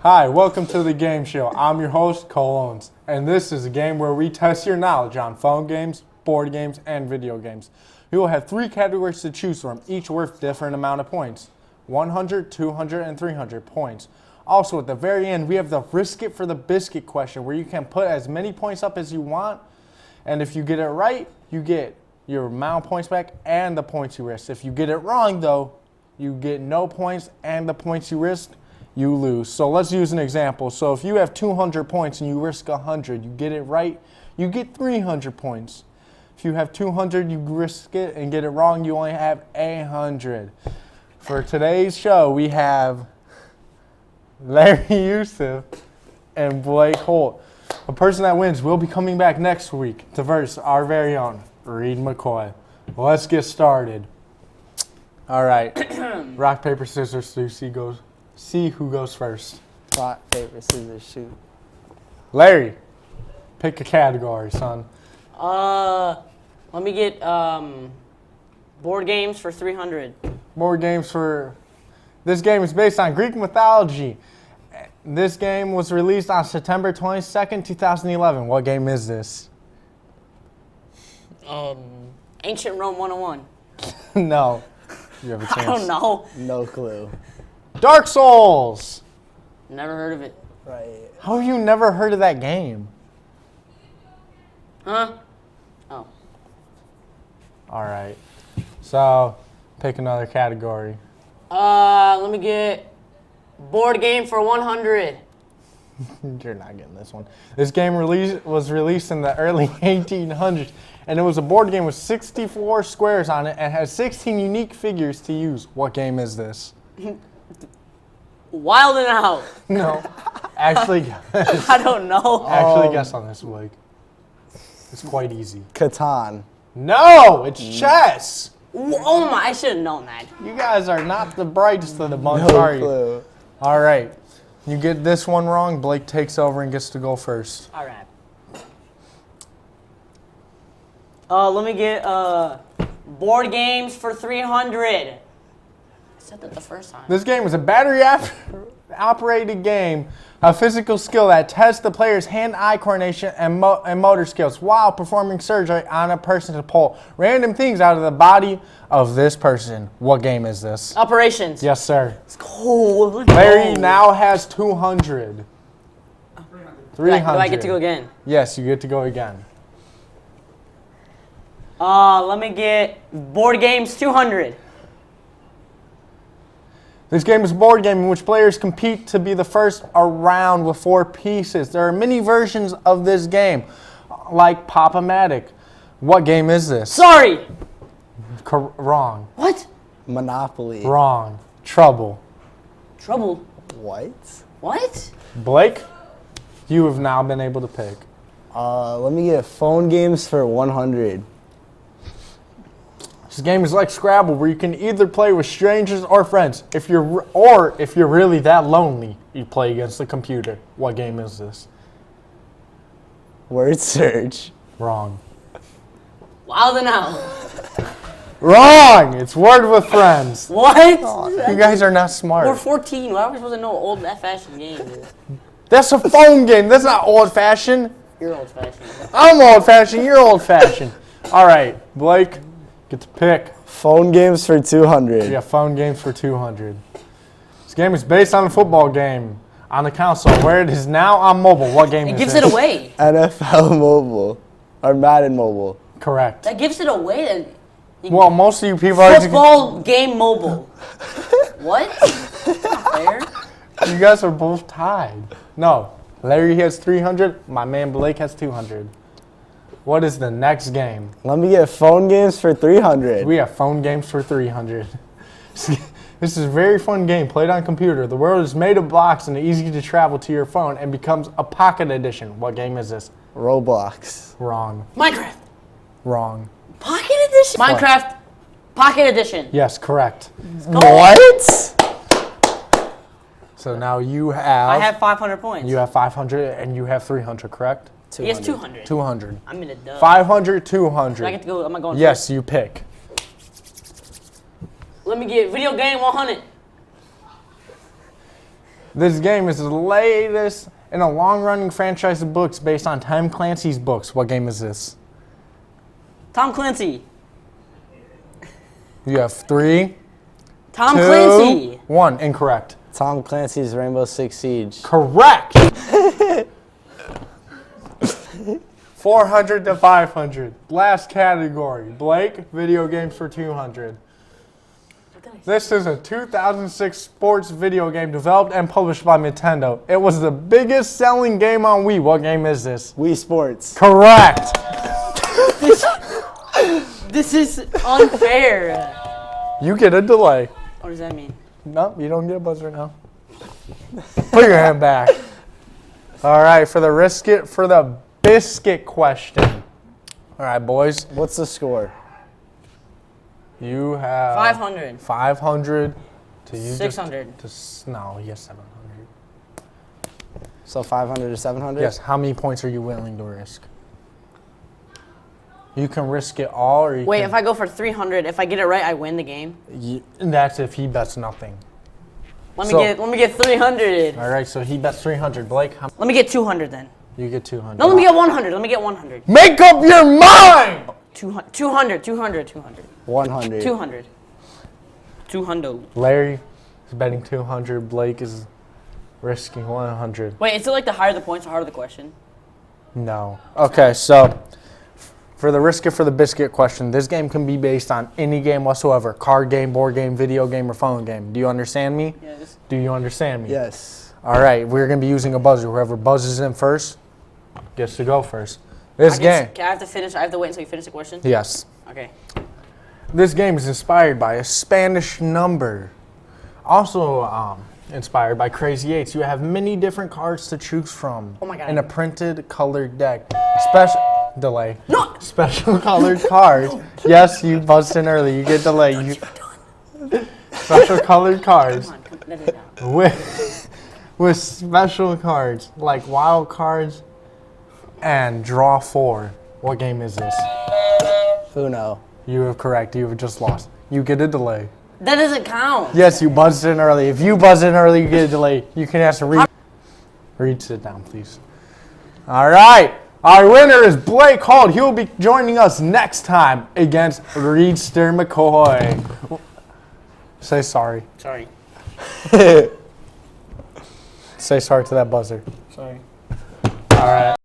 Hi, welcome to the game show. I'm your host, Cole Owens, and this is a game where we test your knowledge on phone games, board games, and video games. We will have 3 categories to choose from, each worth different amount of points. 100, 200, and 300 points. Also, at the very end, we have the risk it for the biscuit question, where you can put as many points up as you want, and if you get it right, you get your amount of points back and the points you risked. If you get it wrong, though, you get no points and the points you risked, you lose. So let's use an example. So if you have 200 points and you risk 100, you get it right, you get 300 points. If you have 200, you risk it and get it wrong, you only have 100. For today's show, we have Larry Yousif and Blake Holt. The person that wins will be coming back next week to verse our very own Reed McCoy. Let's get started. All right. Rock, paper, scissors, see who goes first. Rock, paper, scissors, shoot. Larry, pick a category, son. Let me get board games for 300. Board games for... This game is based on Greek mythology. This game was released on September 22nd, 2011. What game is this? Ancient Rome 101. No. You have a chance. I don't know. No clue. Dark Souls! Never heard of it. Right. How have you never heard of that game? Huh? Oh. All right. So, pick another category. Let me get board game for 100. You're not getting this one. This game was released in the early 1800s, and it was a board game with 64 squares on it and has 16 unique figures to use. What game is this? Wild and Out. No. Actually guess. I don't know. Actually guess on this, Blake. It's quite easy. Catan. No! It's chess! Oh my, I should have known that. You guys are not the brightest of the bunch, No are you? clue. All right. You get this one wrong, Blake takes over and gets to go first. All right. Let me get board games for 300. I said that the first time. This game is a battery-operated game of physical skill that tests the player's hand-eye coordination and motor skills while performing surgery on a person to pull random things out of the body of this person. What game is this? Operations. Yes, sir. It's cold. Larry now has 200. 300. Do I get to go again? Yes, you get to go again. Let me get board games 200. This game is a board game in which players compete to be the first around with 4 pieces. There are many versions of this game, like Pop-O-Matic. What game is this? Sorry. Wrong. What? Monopoly. Wrong. Trouble. Trouble. What? What? Blake, you have now been able to pick. Let me get phone games for 100. This game is like Scrabble, where you can either play with strangers or friends. If you're really that lonely, you play against the computer. What game is this? Word search. Wrong. Wild and Out. Wrong! It's Word with Friends. What? You guys are not smart. We're 14. Why are we supposed to know old fashioned games? That's a phone game. That's not old-fashioned. You're old fashioned. I'm old-fashioned. You're old-fashioned. All right, Blake, get to pick. Phone games for 200. Yeah, phone games for 200. This game is based on a football game on the console, where it is now on mobile. What game is It gives this? it away. NFL Mobile. Or Madden Mobile. Correct. That gives it away. Well, most of you people are... Football game mobile. What? That's not fair. You guys are both tied. No, Larry has 300. My man Blake has 200. What is the next game? Let me get phone games for 300. We have phone games for 300. This is a very fun game played on computer. The world is made of blocks and easy to travel to your phone and becomes a pocket edition. What game is this? Roblox. Wrong. Minecraft. Wrong. Pocket edition. Minecraft. Pocket edition. Yes, correct. What? So now you have... I have 500 points. You have 500 and you have 300, correct? He has 200. 200. I'm in a dub. 500, 200. Do I get to go? Am I going Yes, first? you pick. Let me get video game 100. This game is the latest in a long-running franchise of books based on Tom Clancy's books. What game is this? Tom Clancy. You have 3, Tom 2, Clancy. 1. Incorrect. Tom Clancy's Rainbow Six Siege. Correct. 400 to 500. Last category. Blake, video games for 200. This is a 2006 sports video game developed and published by Nintendo. It was the biggest selling game on Wii. What game is this? Wii Sports. Correct. This is unfair. You get a delay. What does that mean? No, you don't get a buzzer now. Put your hand back. All right, for the biscuit question. All right, boys. What's the score? You have 500. 500 to you. 600. No, yes, 700. So 500 to 700? Yes. How many points are you willing to risk? You can risk it all, or you Wait, can, if I go for 300, if I get it right, I win the game. and that's if he bets nothing. Let me get 300. All right, so he bets 300. Blake, Let me get 200 then. you get 200. No, let me get 100. Let me get 100. Make up your mind. 200. 200. 100. 200. 200. Larry is betting 200. Blake is risking 100. Wait, is it like the higher the points, the harder the question? No. Okay, so for the risk it for the biscuit question, this game can be based on any game whatsoever. Card game, board game, video game, or phone game. Do you understand me? Yes. Do you understand me? Yes. All right, we're going to be using a buzzer. Whoever buzzes in first gets to go first. I have to finish. I have to wait until you finish the question? Yes. Okay. This game is inspired by a Spanish number. Also inspired by Crazy Eights. You have many different cards to choose from. Oh my God. In a printed colored deck. Delay. No! Special colored cards. Yes, you buzzed in early. You get delay. Special colored cards. Come on, let it down. With special cards like wild cards and draw 4. What game is this? Uno. You are correct. You have just lost. You get a delay. That doesn't count. Yes, you buzzed in early. If you buzz in early, you get a delay. You can ask Reed. Reed, sit down, please. All right. Our winner is Blake Holt. He will be joining us next time against Reed McCoy. Say sorry. Sorry. Say sorry to that buzzer. Sorry. All right.